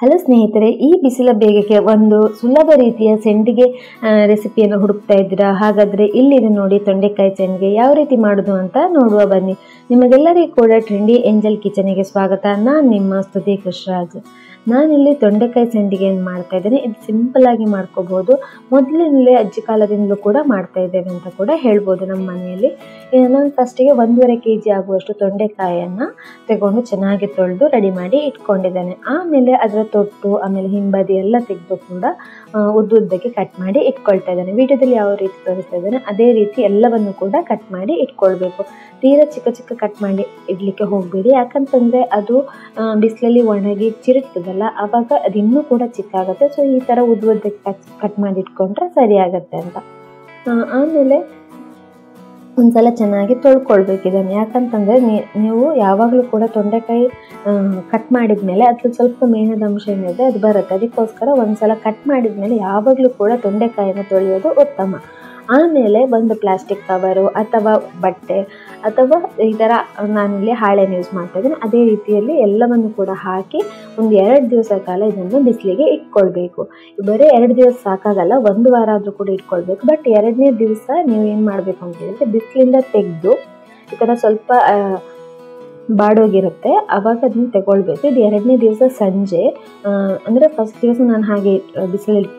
Hello ಸ್ನೇಹಿತರೆ, ಈ ಬಿಸಿಲ ಬೇಗಕ್ಕೆ ಒಂದು ಸುಲಭ ರೀತಿಯ ಸೆಂಡಿಗೆ ರೆಸಿಪಿಯನ್ನು ಹುಡುಕ್ತಾ ಇದ್ದೀರಾ? ಹಾಗಾದರೆ ಇಲ್ಲಿದೆ ನೋಡಿ ತೊಂಡೆಕಾಯಿ ಸೆಂಡಿಗೆ ಯಾವ ರೀತಿ ಮಾಡೋದು ಅಂತ ನೋಡುವ ಬನ್ನಿ. ನಿಮಗೆಲ್ಲರಿಗೂ ಕೂಡ ಟ್ರೆಂಡಿ ಏಂಜಲ್ ಕಿಚನಿಗೆ ಸ್ವಾಗತ. ನಾನು ನಿಮ್ಮ ಸ್ತುತಿ ಕೃಷ್ಣರಾಜ್. ನಾನಿಲ್ಲಿ ತೊಂಡೆಕಾಯಿ ಸೆಂಡಿಗೆಯನ್ನು ಮಾಡ್ತಾ ಇದ್ದೇನೆ. ಇದು ಸಿಂಪಲ್ ಆಗಿ ಮಾಡ್ಕೋಬಹುದು. ಮೊದಲಿನಲ್ಲೇ ಅಜ್ಜಿ ಕಾಲದಿಂದಲೂ ಕೂಡ ಮಾಡ್ತಾ ಇದ್ದೇವೆ ಅಂತ ಕೂಡ ಹೇಳ್ಬೋದು ನಮ್ಮ ಮನೆಯಲ್ಲಿ. ನಾನು ಫಸ್ಟಿಗೆ 1.5 kg ಆಗುವಷ್ಟು ತೊಂಡೆಕಾಯಿಯನ್ನು ತಗೊಂಡು ಚೆನ್ನಾಗಿ ತೊಳೆದು ರೆಡಿ ಮಾಡಿ ಇಟ್ಕೊಂಡಿದ್ದೇನೆ. ಆಮೇಲೆ ಅದರ ತೊಟ್ಟು ಆಮೇಲೆ ಹಿಂಬದಿ ಎಲ್ಲ ತೆಗೆದು ಕೂಡ ಉದ್ದುದ್ದಕ್ಕೆ ಕಟ್ ಮಾಡಿ ಇಟ್ಕೊಳ್ತಾ ಇದ್ದೇನೆ. ವಿಡಿಯೋದಲ್ಲಿ ಯಾವ ರೀತಿ ತೋರಿಸ್ತಾ ಇದ್ದೇನೆ ಅದೇ ರೀತಿ ಎಲ್ಲವನ್ನು ಕೂಡ ಕಟ್ ಮಾಡಿ ಇಟ್ಕೊಳ್ಬೇಕು. ತೀರಾ ಚಿಕ್ಕ ಚಿಕ್ಕ ಕಟ್ ಮಾಡಿ ಇಡ್ಲಿಕ್ಕೆ ಹೋಗಬೇಡಿ, ಯಾಕಂತಂದರೆ ಅದು ಬಿಸಿಲಲ್ಲಿ ಒಣಗಿ ಚಿರುತ್ತದಲ್ಲ, ಆವಾಗ ಅದು ಇನ್ನೂ ಕೂಡ ಚಿಕ್ಕ ಆಗುತ್ತೆ. ಸೊ ಈ ಥರ ಉದ್ದಕ್ಕೆ ಕಟ್ ಮಾಡಿ ಇಟ್ಕೊಂಡ್ರೆ ಸರಿ ಆಗುತ್ತೆ ಅಂತ. ಆಮೇಲೆ ಒಂದ್ಸಲ ಚೆನ್ನಾಗಿ ತೊಳ್ಕೊಳ್ಬೇಕು ಇದನ್ನು. ಯಾಕಂತಂದರೆ ನೀವು ಯಾವಾಗಲೂ ಕೂಡ ತೊಂಡೆಕಾಯಿ ಕಟ್ ಮಾಡಿದ ಮೇಲೆ ಅದ್ರ ಸ್ವಲ್ಪ ಮೇಣದ ಅಂಶ ಏನಿದೆ ಅದು ಬರುತ್ತೆ. ಅದಕ್ಕೋಸ್ಕರ ಒಂದ್ಸಲ ಕಟ್ ಮಾಡಿದ ಮೇಲೆ ಯಾವಾಗಲೂ ಕೂಡ ತೊಂಡೆಕಾಯಿಯನ್ನು ತೊಳೆಯೋದು ಉತ್ತಮ. ಆಮೇಲೆ ಒಂದು ಪ್ಲಾಸ್ಟಿಕ್ ಕವರು ಅಥವಾ ಬಟ್ಟೆ ಅಥವಾ ಈ ಥರ ನಾನಿಲ್ಲಿ ಹಾಳೆನ ಯೂಸ್ ಮಾಡ್ತಾ ಇದ್ದೀನಿ. ಅದೇ ರೀತಿಯಲ್ಲಿ ಎಲ್ಲವನ್ನು ಕೂಡ ಹಾಕಿ ಒಂದು 2 ದಿವಸ ಕಾಲ ಇದನ್ನು ಬಿಸಿಲಿಗೆ ಇಟ್ಕೊಳ್ಬೇಕು. ಬರೀ 2 ದಿವಸ ಸಾಕಾಗಲ್ಲ, 1 ವಾರ ಆದರೂ ಕೂಡ ಇಟ್ಕೊಳ್ಬೇಕು. ಬಟ್ 2ನೇ ದಿವಸ ನೀವು ಏನು ಮಾಡಬೇಕು ಅಂತ ಹೇಳಿದ್ರೆ ಬಿಸಿಲಿಂದ ತೆಗೆದು ಈ ಥರ ಸ್ವಲ್ಪ ಬಾಡೋಗಿರುತ್ತೆ, ಆವಾಗ ಅದನ್ನು ತಗೊಳ್ಬೇಕು. ಇದು 2ನೇ ದಿವಸ ಸಂಜೆ, ಅಂದರೆ ಫಸ್ಟ್ ದಿವಸ ನಾನು ಹಾಗೆ ಬಿಸಿಲಲ್ಲಿ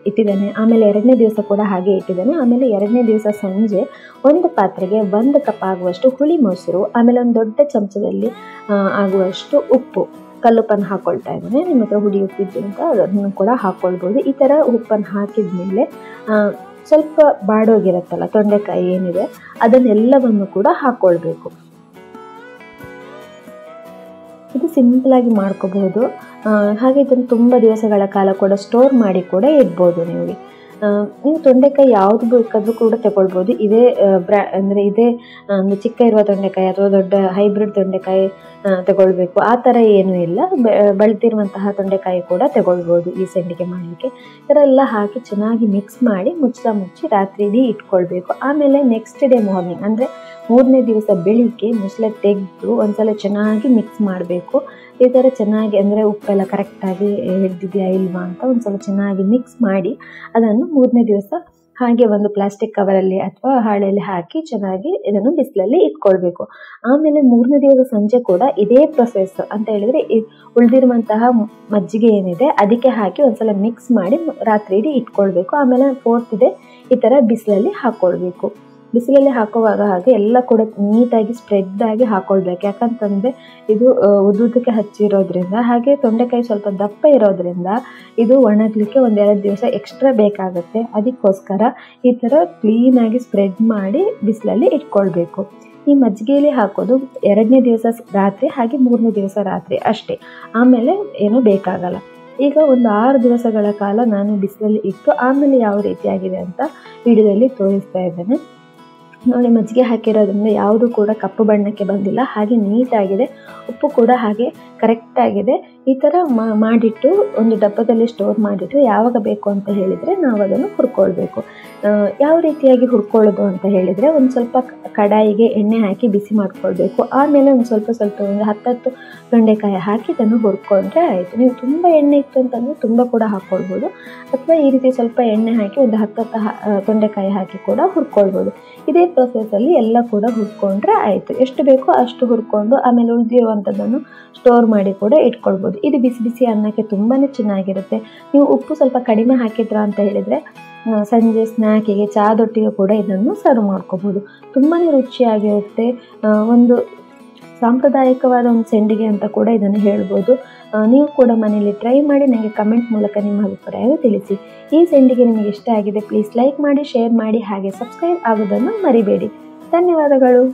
ಇಟ್ಟಿದ್ದೇನೆ, ಆಮೇಲೆ 2ನೇ ದಿವಸ ಕೂಡ ಹಾಗೆ ಇಟ್ಟಿದ್ದೇನೆ. ಆಮೇಲೆ 2ನೇ ದಿವಸ ಸಂಜೆ ಒಂದು ಪಾತ್ರೆಗೆ 1 ಕಪ್ ಆಗುವಷ್ಟು ಹುಳಿ ಮೊಸರು, ಆಮೇಲೆ ಒಂದು ದೊಡ್ಡ ಚಮಚದಲ್ಲಿ ಆಗುವಷ್ಟು ಉಪ್ಪು, ಕಲ್ಲುಪ್ಪನ್ನು ಹಾಕ್ಕೊಳ್ತಾ ಇದ್ದೇನೆ. ನಿಮ್ಮ ಹತ್ರ ಹುಡಿ ಉಪ್ಪಿದ್ದು ಅಂತ ಅದನ್ನು ಕೂಡ ಹಾಕ್ಕೊಳ್ಬೋದು. ಈ ಥರ ಉಪ್ಪನ್ನು ಹಾಕಿದ ಮೇಲೆ ಸ್ವಲ್ಪ ಬಾಡೋಗಿರುತ್ತಲ್ಲ ತೊಂಡೆಕಾಯಿ ಏನಿದೆ ಅದನ್ನೆಲ್ಲವನ್ನು ಕೂಡ ಹಾಕ್ಕೊಳ್ಬೇಕು. ಇದು ಸಿಂಪಲಾಗಿ ಮಾಡ್ಕೋಬಹುದು. ಹಾಗೆ ಇದನ್ನು ತುಂಬ ದಿವಸಗಳ ಕಾಲ ಕೂಡ ಸ್ಟೋರ್ ಮಾಡಿ ಕೂಡ ಇಡ್ಬೋದು. ನೀವು ತೊಂಡೆಕಾಯಿ ಯಾವುದು ಬೇಕಾದರೂ ಕೂಡ ತಗೊಳ್ಬೋದು. ಇದೇ ಅಂದರೆ ಇದೇ ಒಂದು ಚಿಕ್ಕ ಇರುವ ತೊಂಡೆಕಾಯಿ ಅಥವಾ ದೊಡ್ಡ ಹೈಬ್ರಿಡ್ ತೊಂಡೆಕಾಯಿ ತಗೊಳ್ಬೇಕು ಆ ಥರ ಏನೂ ಇಲ್ಲ. ಬೆಳೆದಿರುವಂತಹ ತೊಂಡೆಕಾಯಿ ಕೂಡ ತಗೊಳ್ಬೋದು ಈ ಸೆಂಡಿಗೆ ಮಾಡಲಿಕ್ಕೆ. ಈ ಥರ ಎಲ್ಲ ಹಾಕಿ ಚೆನ್ನಾಗಿ ಮಿಕ್ಸ್ ಮಾಡಿ ಮುಚ್ಚಿ ರಾತ್ರಿ ಇಡೀ ಇಟ್ಕೊಳ್ಬೇಕು. ಆಮೇಲೆ ನೆಕ್ಸ್ಟ್ ಡೇ ಮಾರ್ನಿಂಗ್ ಅಂದರೆ 3ನೇ ದಿವಸ ಬೆಳಿಗ್ಗೆ ಮುಚ್ಚಳ ತೆಗೆದು ಒಂದ್ಸಲ ಚೆನ್ನಾಗಿ ಮಿಕ್ಸ್ ಮಾಡಬೇಕು. ಈ ಥರ ಚೆನ್ನಾಗಿ ಅಂದರೆ ಉಪ್ಪೆಲ್ಲ ಕರೆಕ್ಟಾಗಿ ಹಿಡಿದಿದೆಯಾ ಇಲ್ವಾ ಅಂತ ಒಂದ್ಸಲ ಚೆನ್ನಾಗಿ ಮಿಕ್ಸ್ ಮಾಡಿ ಅದನ್ನು 3ನೇ ದಿವಸ ಹಾಗೆ ಒಂದು ಪ್ಲಾಸ್ಟಿಕ್ ಕವರಲ್ಲಿ ಅಥವಾ ಹಾಳೆಯಲ್ಲಿ ಹಾಕಿ ಚೆನ್ನಾಗಿ ಇದನ್ನು ಬಿಸಿಲಲ್ಲಿ ಇಟ್ಕೊಳ್ಬೇಕು. ಆಮೇಲೆ 3ನೇ ದಿವಸ ಸಂಜೆ ಕೂಡ ಇದೇ ಪ್ರೊಸೆಸ್ ಅಂತ ಹೇಳಿದರೆ ಉಳಿದಿರುವಂತಹ ಮಜ್ಜಿಗೆ ಏನಿದೆ ಅದಕ್ಕೆ ಹಾಕಿ ಒಂದ್ಸಲ ಮಿಕ್ಸ್ ಮಾಡಿ ರಾತ್ರಿ ಇಡೀ ಇಟ್ಕೊಳ್ಬೇಕು. ಆಮೇಲೆ 4th ಡೇ ಈ ಥರ ಬಿಸಿಲಲ್ಲಿ ಹಾಕ್ಕೊಳ್ಬೇಕು. ಬಿಸಿಲಲ್ಲಿ ಹಾಕುವಾಗ ಹಾಗೆ ಎಲ್ಲ ಕೂಡ ನೀಟಾಗಿ ಸ್ಪ್ರೆಡ್ ಆಗಿ ಹಾಕ್ಕೊಳ್ಬೇಕು. ಯಾಕಂತಂದರೆ ಇದು ಉದ್ದುದಕ್ಕೆ ಹಚ್ಚಿರೋದ್ರಿಂದ, ಹಾಗೆ ತೊಂಡೆಕಾಯಿ ಸ್ವಲ್ಪ ದಪ್ಪ ಇರೋದ್ರಿಂದ ಇದು ಒಣಗಲಿಕ್ಕೆ 1-2 ದಿವಸ ಎಕ್ಸ್ಟ್ರಾ ಬೇಕಾಗುತ್ತೆ. ಅದಕ್ಕೋಸ್ಕರ ಈ ಥರ ಕ್ಲೀನಾಗಿ ಸ್ಪ್ರೆಡ್ ಮಾಡಿ ಬಿಸಿಲಲ್ಲಿ ಇಟ್ಕೊಳ್ಬೇಕು. ಈ ಮಜ್ಜಿಗೆಯಲ್ಲಿ ಹಾಕೋದು 2ನೇ ದಿವಸ ರಾತ್ರಿ ಹಾಗೆ 3ನೇ ದಿವಸ ರಾತ್ರಿ ಅಷ್ಟೇ, ಆಮೇಲೆ ಏನೂ ಬೇಕಾಗಲ್ಲ. ಈಗ ಒಂದು 6 ದಿವಸಗಳ ಕಾಲ ನಾನು ಬಿಸಿಲಲ್ಲಿ ಇಟ್ಟು ಆಮೇಲೆ ಯಾವ ರೀತಿಯಾಗಿದೆ ಅಂತ ವಿಡಿಯೋದಲ್ಲಿ ತೋರಿಸ್ತಾ ಇದ್ದೇನೆ ನೋಡಿ. ಮಜ್ಜಿಗೆ ಹಾಕಿರೋದ್ರಿಂದ ಯಾವುದು ಕೂಡ ಕಪ್ಪು ಬಣ್ಣಕ್ಕೆ ಬಂದಿಲ್ಲ, ಹಾಗೆ ನೀಟಾಗಿದೆ. ಉಪ್ಪು ಕೂಡ ಹಾಗೆ ಕರೆಕ್ಟಾಗಿದೆ. ಈ ಥರ ಮಾಡಿಟ್ಟು ಒಂದು ಡಬ್ಬದಲ್ಲಿ ಸ್ಟೋರ್ ಮಾಡಿಟ್ಟು ಯಾವಾಗ ಬೇಕು ಅಂತ ಹೇಳಿದರೆ ನಾವು ಅದನ್ನು ಹುರ್ಕೊಳ್ಬೇಕು. ಯಾವ ರೀತಿಯಾಗಿ ಹುರ್ಕೊಳ್ಳೋದು ಅಂತ ಹೇಳಿದರೆ ಒಂದು ಸ್ವಲ್ಪ ಕಡಾಯಿಗೆ ಎಣ್ಣೆ ಹಾಕಿ ಬಿಸಿ ಮಾಡ್ಕೊಳ್ಬೇಕು. ಆಮೇಲೆ ಒಂದು ಸ್ವಲ್ಪ ಒಂದು 10 ತೊಂಡೆಕಾಯಿ ಹಾಕಿ ಇದನ್ನು ಹುರ್ಕೊಂಡ್ರೆ ಆಯಿತು. ನೀವು ತುಂಬ ಎಣ್ಣೆ ಇತ್ತು ಅಂತಂದರೆ ತುಂಬ ಕೂಡ ಹಾಕ್ಕೊಳ್ಬೋದು, ಅಥವಾ ಈ ರೀತಿ ಸ್ವಲ್ಪ ಎಣ್ಣೆ ಹಾಕಿ ಒಂದು 10 ತೊಂಡೆಕಾಯಿ ಹಾಕಿ ಕೂಡ ಹುರ್ಕೊಳ್ಬೋದು. ಇದೇ ಪ್ರೊಸೆಸಲ್ಲಿ ಎಲ್ಲ ಕೂಡ ಹುರ್ಕೊಂಡ್ರೆ ಆಯಿತು. ಎಷ್ಟು ಬೇಕೋ ಅಷ್ಟು ಹುರ್ಕೊಂಡು ಆಮೇಲೆ ಉಳಿದಿರುವಂಥದ್ದನ್ನು ಸ್ಟೋರ್ ಮಾಡಿ ಕೂಡ ಇಟ್ಕೊಳ್ಬೋದು. ಇದು ಬಿಸಿ ಬಿಸಿ ಅನ್ನಕ್ಕೆ ತುಂಬಾ ಚೆನ್ನಾಗಿರುತ್ತೆ. ನೀವು ಉಪ್ಪು ಸ್ವಲ್ಪ ಕಡಿಮೆ ಹಾಕಿದ್ರ ಅಂತ ಹೇಳಿದರೆ ಸಂಜೆ ಸ್ನ್ಯಾಕಿಗೆ ಚಹಾದೊಟ್ಟಿಗೆ ಕೂಡ ಇದನ್ನು ಸರ್ವ್ ಮಾಡ್ಕೋಬೋದು. ತುಂಬಾ ರುಚಿಯಾಗಿರುತ್ತೆ. ಒಂದು ಸಾಂಪ್ರದಾಯಿಕವಾದ ಒಂದು ಸೆಂಡಿಗೆ ಅಂತ ಕೂಡ ಇದನ್ನು ಹೇಳ್ಬೋದು. ನೀವು ಕೂಡ ಮನೆಯಲ್ಲಿ ಟ್ರೈ ಮಾಡಿ ನನಗೆ ಕಮೆಂಟ್ ಮೂಲಕ ನಿಮ್ಮ ಅಭಿಪ್ರಾಯ ತಿಳಿಸಿ. ಈ ಸೆಂಡಿಗೆ ನಿಮಗೆ ಇಷ್ಟ ಆಗಿದೆ ಪ್ಲೀಸ್ ಲೈಕ್ ಮಾಡಿ, ಶೇರ್ ಮಾಡಿ, ಹಾಗೆ ಸಬ್ಸ್ಕ್ರೈಬ್ ಆಗೋದನ್ನು ಮರಿಬೇಡಿ. ಧನ್ಯವಾದಗಳು.